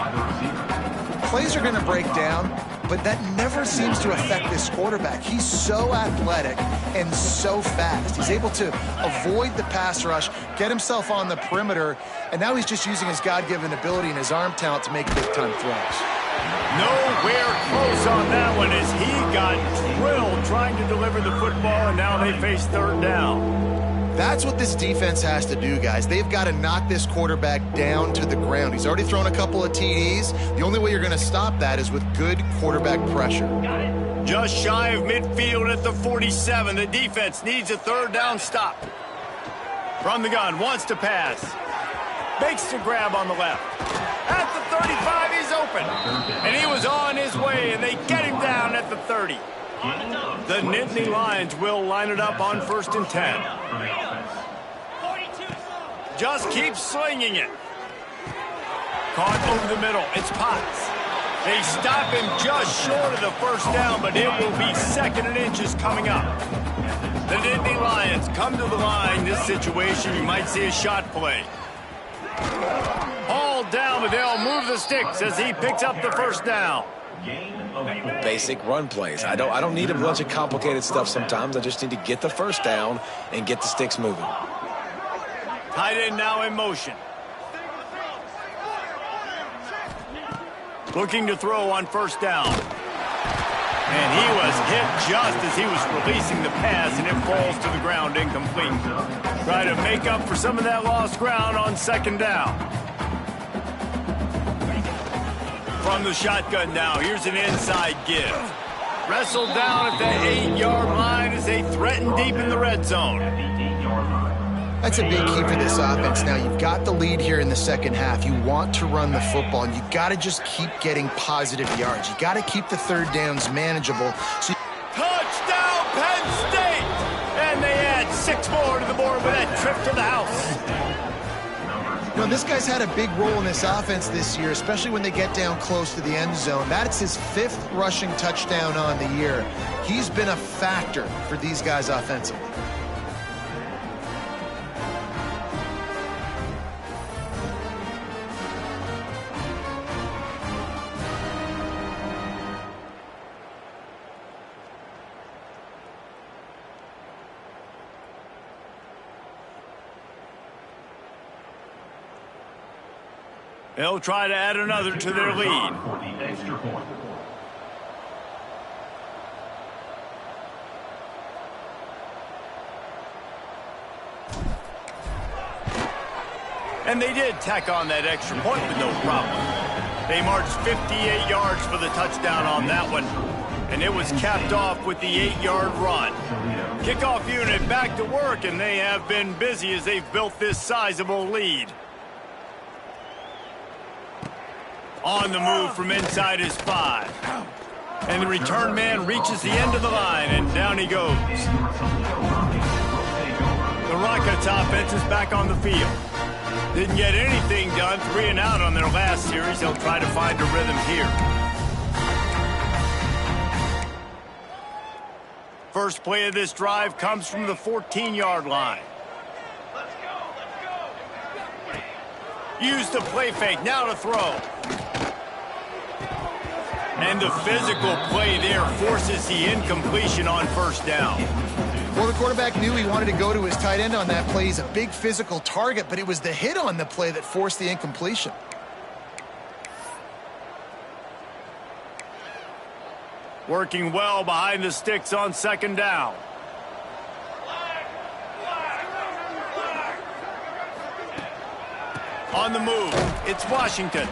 S2: Plays are going to break down, but that never seems to affect this quarterback. He's so athletic and so fast. He's able to avoid the pass rush, get himself on the perimeter, and now he's just using his God-given ability and his arm talent to make big-time throws.
S1: Nowhere close on that one as he got drilled trying to deliver the football, and now they face 3rd down.
S2: That's what this defense has to do, guys. They've got to knock this quarterback down to the ground. He's already thrown a couple of TDs. The only way you're going to stop that is with good quarterback pressure.
S1: Just shy of midfield at the 47. The defense needs a 3rd down stop. From the gun, wants to pass. Makes the grab on the left. At the 35, he's open. And he was on his way, and they get him down at the 30. The Nittany Lions will line it up on 1st and 10. Just keep slinging it. Caught over the middle. It's Potts. They stop him just short of the 1st down, but it will be 2nd and inches coming up. The Nittany Lions come to the line. This situation, you might see a shot play. Hauled down, but they'll move the sticks as he picks up the 1st down.
S4: Basic run plays. I don't need a bunch of complicated stuff sometimes. I just need to get the 1st down and get the sticks moving.
S1: Tight end now in motion. Looking to throw on 1st down. And he was hit just as he was releasing the pass, and it falls to the ground incomplete. Try to make up for some of that lost ground on 2nd down. From the shotgun now, here's an inside give. Wrestled down at the 8-yard line as they threaten deep in the red zone.
S2: That's a big key for this offense. Now, you've got the lead here in the second half. You want to run the football, and you got to just keep getting positive yards. You got to keep the third downs manageable.
S1: Touchdown, Penn State! And they add 6 more to the board with that trip to the house.
S2: You know, this guy's had a big role in this offense this year, especially when they get down close to the end zone. That's his 5th rushing touchdown on the year. He's been a factor for these guys offensively.
S1: They'll try to add another to their lead.
S3: For the extra point.
S1: And they did tack on that extra point with no problem. They marched 58 yards for the touchdown on that one. And it was capped off with the 8-yard run. Kickoff unit back to work, and they have been busy as they've built this sizable lead. On the move from inside his 5. And the return man reaches the end of the line, and down he goes. The Rockets offense is back on the field. Didn't get anything done, 3 and out on their last series. They'll try to find a rhythm here. First play of this drive comes from the 14-yard line. Use the play fake, now to throw. And the physical play there forces the incompletion on first down.
S2: Well, the quarterback knew he wanted to go to his tight end on that play. He's a big physical target, but it was the hit on the play that forced the incompletion.
S1: Working well behind the sticks on second down. On the move, it's Washington.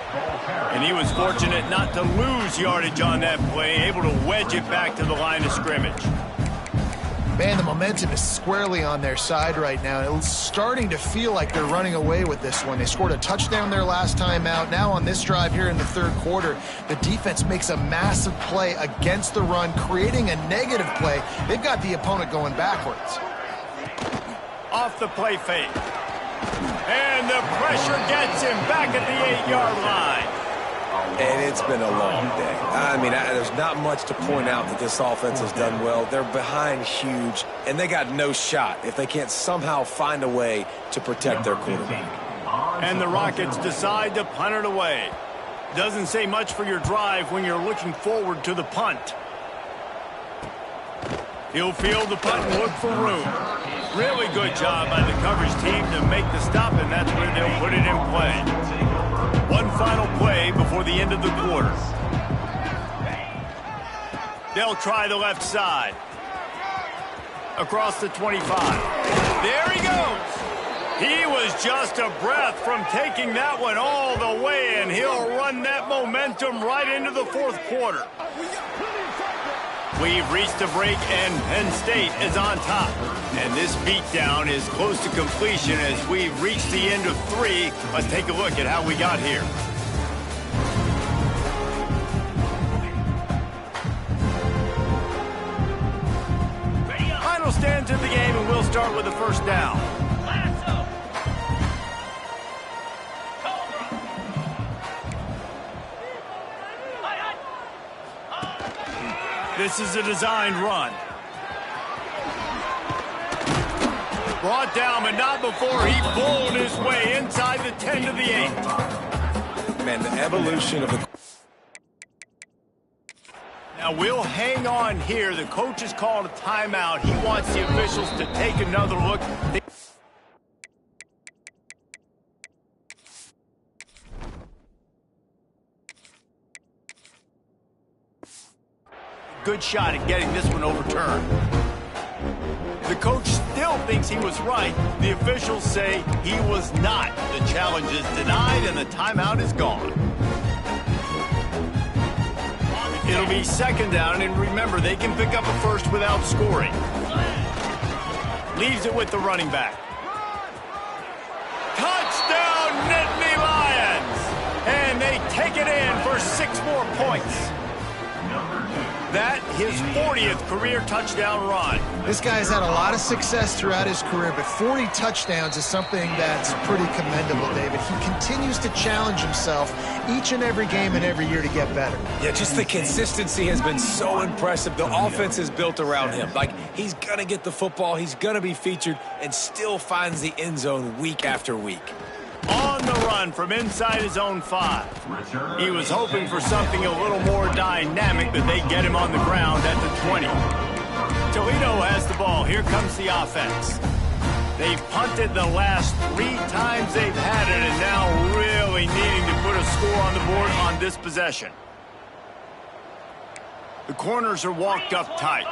S1: And he was fortunate not to lose yardage on that play, able to wedge it back to the line of scrimmage.
S2: Man, the momentum is squarely on their side right now. It's starting to feel like they're running away with this one. They scored a touchdown their last time out. Now on this drive here in the third quarter, the defense makes a massive play against the run, creating a negative play. They've got the opponent going backwards.
S1: Off the play fake. And the pressure gets him back at the 8-yard line.
S4: And it's been a long day. I mean, there's not much to point out that this offense has done well. They're behind huge, and they got no shot if they can't somehow find a way to protect their quarterback.
S1: And the Rockets decide to punt it away. Doesn't say much for your drive when you're looking forward to the punt. He'll field the punt and look for room. Really good job by the coverage team to make the stop, and that's where they'll put it in play. One final play before the end of the quarter. They'll try the left side. Across the 25. There he goes. He was just a breath from taking that one all the way, and he'll run that momentum right into the fourth quarter. We've reached a break, and Penn State is on top. And this beatdown is close to completion as we've reached the end of 3. Let's take a look at how we got here. Final stands of the game, and we'll start with the first down. This is a designed run. Brought down, but not before he pulled his way inside the 10 to the 8.
S4: Man, the evolution of the...
S1: Now we'll hang on here. The coach has called a timeout. He wants the officials to take another look. Good shot at getting this one overturned. The coach still thinks he was right. The officials say he was not. The challenge is denied and the timeout is gone. It'll be second down, and remember, they can pick up a first without scoring. Leaves it with the running back. Touchdown, Nittany Lions! And they take it in for 6 more points. That, his 40th career touchdown run.
S2: This guy's had a lot of success throughout his career, but 40 touchdowns is something that's pretty commendable, David. He continues to challenge himself each and every game and every year to get better.
S5: Yeah, just the consistency has been so impressive. The offense is built around him. Like, he's going to get the football, he's going to be featured, and still finds the end zone week after week.
S1: On the run from inside his own 5. He was hoping for something a little more dynamic, but they get him on the ground at the 20. Toledo has the ball. Here comes the offense. They've punted the last 3 times they've had it, and now really needing to put a score on the board on this possession. The corners are walked up tight.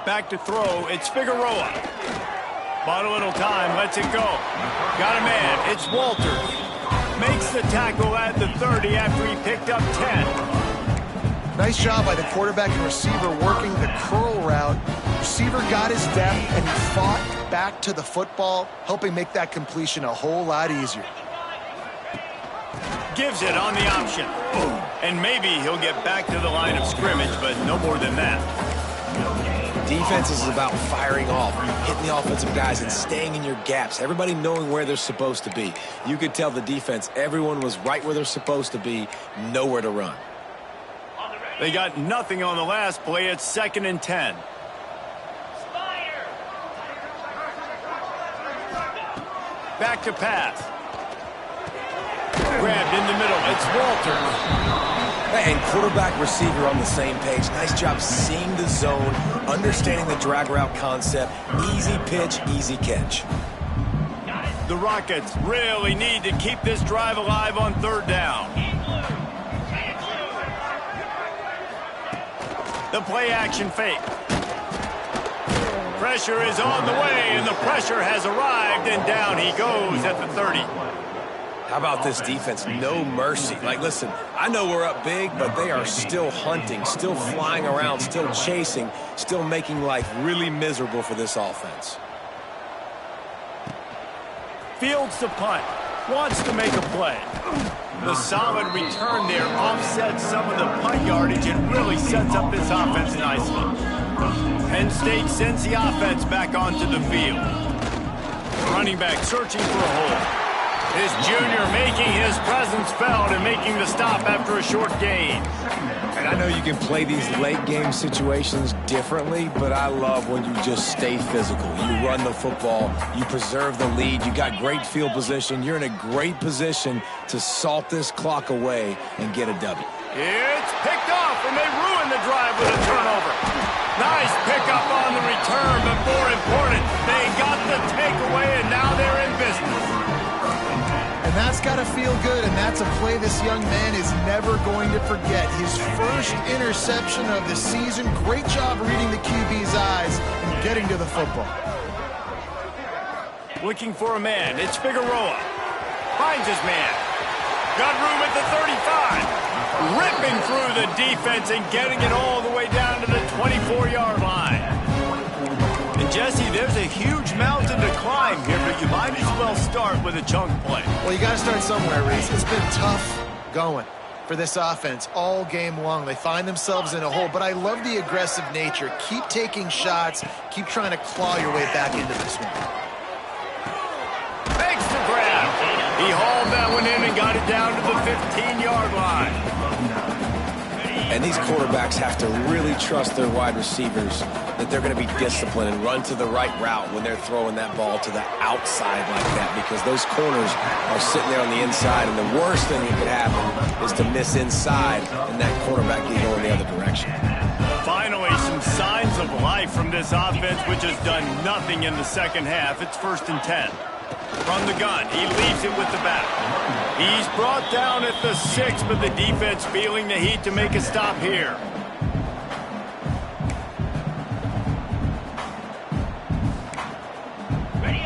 S1: Back to throw. It's Figueroa. Bought a little time, lets it go. Got a man, it's Walters. Makes the tackle at the 30 after he picked up 10.
S2: Nice job by the quarterback and receiver working the curl route. Receiver got his depth, and he fought back to the football, helping make that completion a whole lot easier.
S1: Gives it on the option. And maybe he'll get back to the line of scrimmage, but no more than that.
S4: Defense is about firing off, hitting the offensive guys and staying in your gaps. Everybody knowing where they're supposed to be. You could tell the defense, everyone was right where they're supposed to be, nowhere to run.
S1: They got nothing on the last play. It's 2nd and 10. Back to pass. Grabbed in the middle. It's Walters.
S4: And quarterback receiver on the same page. Nice job seeing the zone, understanding the drag route concept. Easy pitch, easy catch.
S1: The Rockets really need to keep this drive alive on 3rd down. The play action fake. Pressure is on the way, and the pressure has arrived, and down he goes at the 30.
S4: How about this defense? No mercy. Like, listen, I know we're up big, but they are still hunting, still flying around, still chasing, still making life really miserable for this offense.
S1: Fields the punt. Wants to make a play. The solid return there offsets some of the punt yardage and really sets up this offense nicely. Penn State sends the offense back onto the field. Running back searching for a hole. His junior making his presence felt and making the stop after a short gain.
S5: And I know you can play these late game situations differently, but I love when you just stay physical. You run the football, you preserve the lead, you got great field position, you're in a great position to salt this clock away and get a W.
S1: It's picked off, and they ruin the drive with a turnover. Nice pickup on the return, but more important, they got the takeaway, and now they're in business.
S2: And that's got to feel good, and that's a play this young man is never going to forget. His first interception of the season. Great job reading the QB's eyes and getting to the football.
S1: Looking for a man. It's Figueroa. Finds his man. Got room at the 35. Ripping through the defense and getting it all the way down to the 24-yard line. And Jesse, there's a huge mountain to climb here, but you might as well start with a chunk play.
S2: Well, you got to start somewhere, Reese. It's been tough going for this offense all game long. They find themselves in a hole, but I love the aggressive nature. Keep taking shots. Keep trying to claw your way back into this one.
S1: Makes the grab. He hauled that one in and got it down to the 15-yard line.
S4: And these quarterbacks have to really trust their wide receivers that they're going to be disciplined and run to the right route when they're throwing that ball to the outside like that, because those corners are sitting there on the inside, and the worst thing that could happen is to miss inside and that quarterback can go in the other direction.
S1: Finally, some signs of life from this offense, which has done nothing in the second half. It's 1st and 10. From the gun, he leaves it with the back. He's brought down at the 6, but the defense feeling the heat to make a stop here.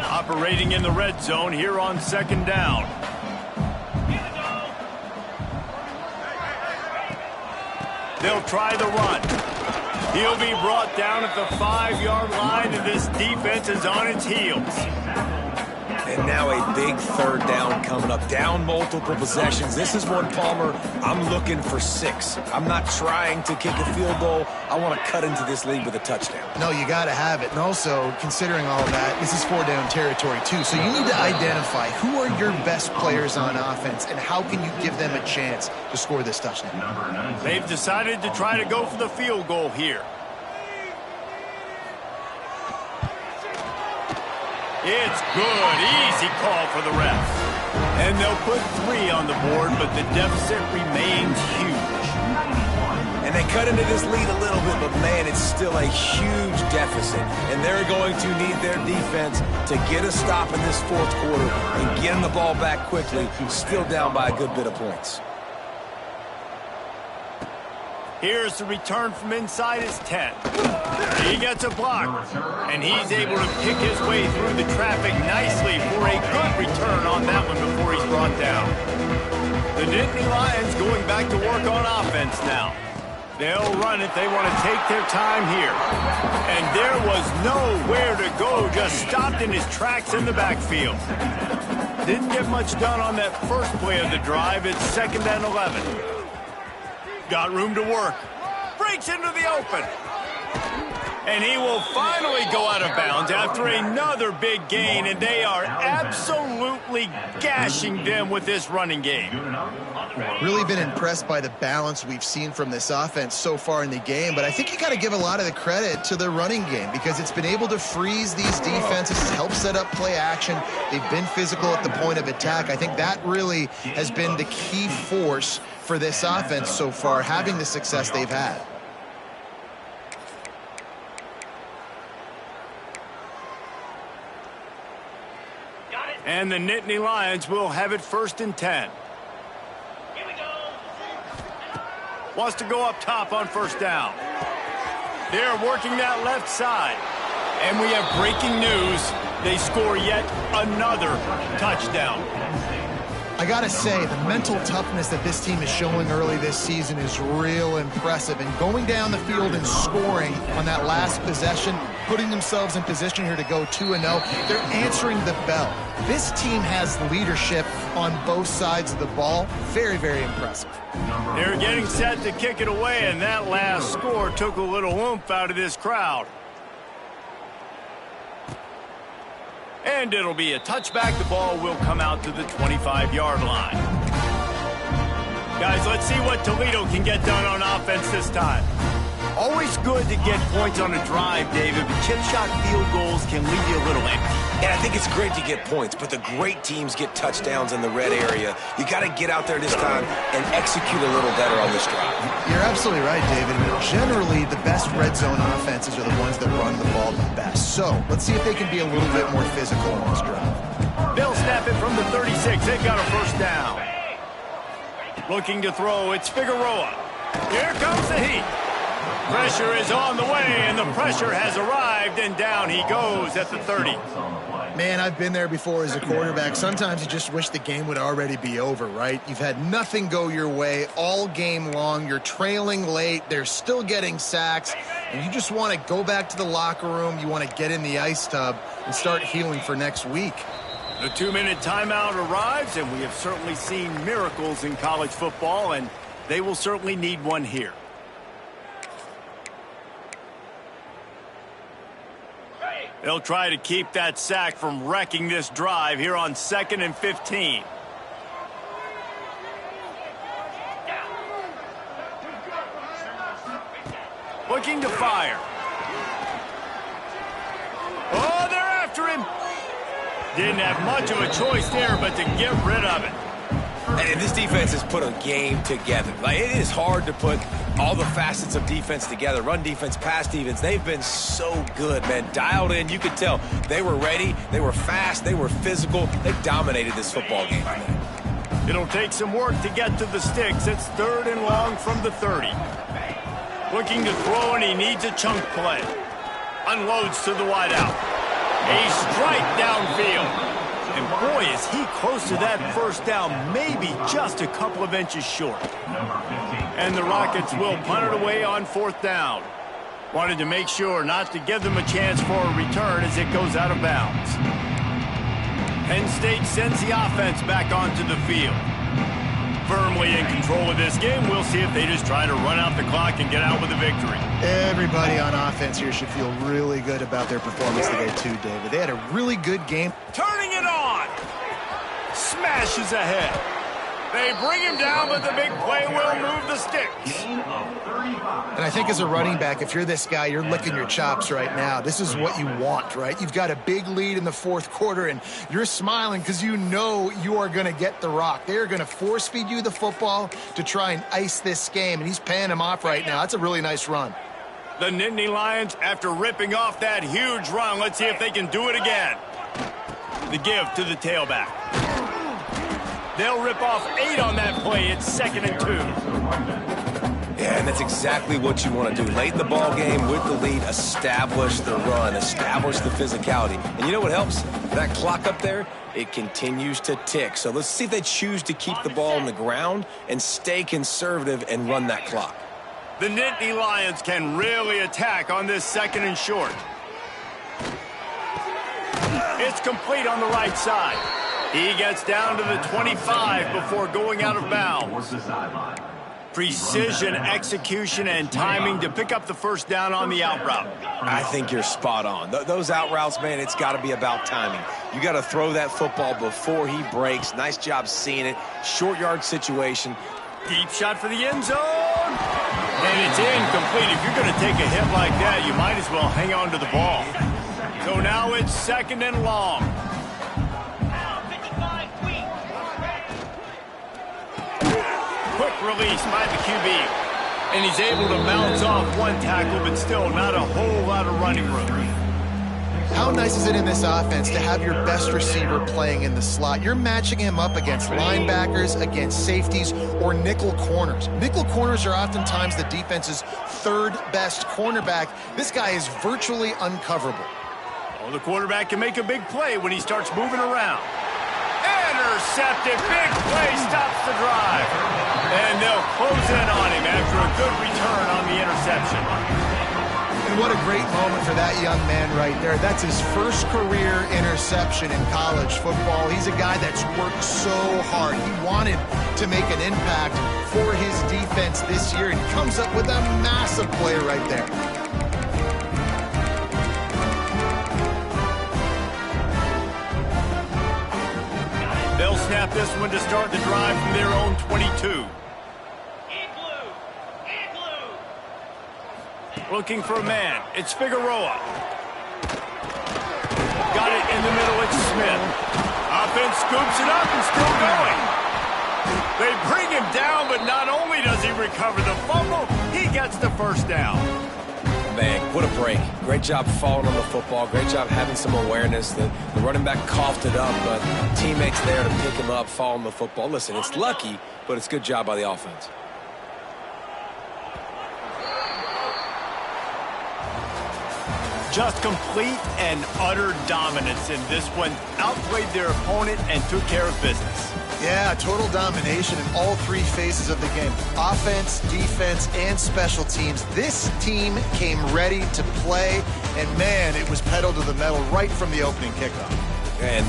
S1: Operating in the red zone here on 2nd down. They'll try the run. He'll be brought down at the 5-yard line, and this defense is on its heels.
S5: And now a big third down coming up. Down multiple possessions. This is one, Palmer, I'm looking for 6. I'm not trying to kick a field goal. I want to cut into this lead with a touchdown.
S2: No, you got to have it. And also, considering all of that, this is 4-down territory too. So you need to identify who are your best players on offense and how can you give them a chance to score this touchdown.
S1: They've decided to try to go for the field goal here. It's good. Easy call for the refs. And they'll put 3 on the board, but the deficit remains huge.
S5: And they cut into this lead a little bit, but, man, it's still a huge deficit. And they're going to need their defense to get a stop in this fourth quarter and get them the ball back quickly, still down by a good bit of points.
S1: Here's the return from inside his 10. He gets a block, and he's able to pick his way through the traffic nicely for a good return on that one before he's brought down. The Nittany Lions going back to work on offense now. They'll run it. They want to take their time here. And there was nowhere to go, just stopped in his tracks in the backfield. Didn't get much done on that first play of the drive. It's 2nd and 11. Got room to work. Breaks into the open. And he will finally go out of bounds after another big gain, and they are absolutely gashing them with this running game.
S2: Really been impressed by the balance we've seen from this offense so far in the game, but I think you got to give a lot of the credit to the running game because it's been able to freeze these defenses, help set up play action. They've been physical at the point of attack. I think that really has been the key force for this offense so far, having the success they've had.
S1: And the Nittany Lions will have it 1st and 10.
S7: Here we go.
S1: Wants to go up top on 1st down. They're working that left side. And we have breaking news. They score yet another touchdown.
S2: I got to say, the mental toughness that this team is showing early this season is real impressive. And going down the field and scoring on that last possession, putting themselves in position here to go 2-0, they're answering the bell. This team has leadership on both sides of the ball. Very, very impressive.
S1: They're getting set to kick it away, and that last score took a little oomph out of this crowd. And it'll be a touchback. The ball will come out to the 25-yard line. Guys, let's see what Toledo can get done on offense this time. Always good to get points on a drive, David, but chip shot field goals can leave you a little empty.
S5: And I think it's great to get points, but the great teams get touchdowns in the red area. You got to get out there this time and execute a little better on this drive.
S2: You're absolutely right, David. Generally, the best red zone offenses are the ones that run the ball the best. So let's see if they can be a little bit more physical on this drive.
S1: They'll snap it from the 36. They've got a 1st down. Looking to throw, it's Figueroa. Here comes the heat. Pressure is on the way, and the pressure has arrived, and down he goes at the 30.
S2: Man, I've been there before as a quarterback. Sometimes you just wish the game would already be over, right? You've had nothing go your way all game long. You're trailing late. They're still getting sacks, and you just want to go back to the locker room. You want to get in the ice tub and start healing for next week.
S1: The 2-minute timeout arrives, and we have certainly seen miracles in college football, and they will certainly need one here. They'll try to keep that sack from wrecking this drive here on 2nd and 15. Looking to fire. Oh, they're after him. Didn't have much of a choice there, but to get rid of it.
S5: And this defense has put a game together. Like, it is hard to put all the facets of defense together. Run defense, pass defense. They've been so good, man. Dialed in. You could tell they were ready. They were fast. They were physical. They dominated this football game.
S1: It'll take some work to get to the sticks. It's 3rd and long from the 30. Looking to throw, and he needs a chunk play. Unloads to the wideout. A strike downfield. And boy, is he close to that first down, maybe just a couple of inches short. And the Rockets will punt it away on 4th down. Wanted to make sure not to give them a chance for a return as it goes out of bounds. Penn State sends the offense back onto the field. Firmly in control of this game. We'll see if they just try to run out the clock and get out with a victory.
S2: Everybody on offense here should feel really good about their performance today too, David. They had a really good game.
S1: Turning it on. Smashes ahead. They bring him down, but the big play will move the sticks.
S2: And I think as a running back, if you're this guy, you're licking your chops right now. This is what you want, right? You've got a big lead in the 4th quarter, and you're smiling because you know you are going to get the rock. They are going to force-feed you the football to try and ice this game, and he's paying him off right now. That's a really nice run.
S1: The Nittany Lions, after ripping off that huge run, let's see if they can do it again. The give to the tailback. They'll rip off 8 on that play. It's 2nd and 2.
S4: Yeah, and that's exactly what you want to do. Late in the ball game with the lead, establish the run, establish the physicality. And you know what helps? That clock up there, it continues to tick. So let's see if they choose to keep the ball on the ground and stay conservative and run that clock.
S1: The Nittany Lions can really attack on this 2nd and short. It's complete on the right side. He gets down to the 25 before going out of bounds. Precision, execution, and timing to pick up the first down on the out route.
S4: I think you're spot on. Those out routes, man, it's got to be about timing. You got to throw that football before he breaks. Nice job seeing it. Short yard situation.
S1: Deep shot for the end zone. And it's incomplete. If you're going to take a hit like that, you might as well hang on to the ball. So now it's 2nd and long. Quick release by the QB. And he's able to bounce off one tackle, but still not a whole lot of running room.
S2: How nice is it in this offense to have your best receiver playing in the slot? You're matching him up against linebackers, against safeties, or nickel corners. Nickel corners are oftentimes the defense's 3rd best cornerback. This guy is virtually uncoverable.
S1: Well, the quarterback can make a big play when he starts moving around. Intercepted. Big play stops the drive. And they'll close in on him after a good return on the interception.
S2: And what a great moment for that young man right there. That's his first career interception in college football. He's a guy that's worked so hard. He wanted to make an impact for his defense this year, and he comes up with a massive play right there.
S1: They'll snap this one to start the drive from their own 22. Looking for a man. It's Figueroa. Got it in the middle. It's Smith. Offense scoops it up and still going. They bring him down, but not only does he recover the fumble, he gets the first down.
S4: Man, what a break. Great job falling on the football. Great job having some awareness. The running back coughed it up, but teammates there to pick him up, fall on the football. Listen, it's lucky, but it's a good job by the offense.
S1: Just complete and utter dominance in this one. Outplayed their opponent and took care of business.
S2: Yeah, total domination in all 3 phases of the game. Offense, defense, and special teams. This team came ready to play, and man, it was pedal to the metal right from the opening kickoff.
S4: And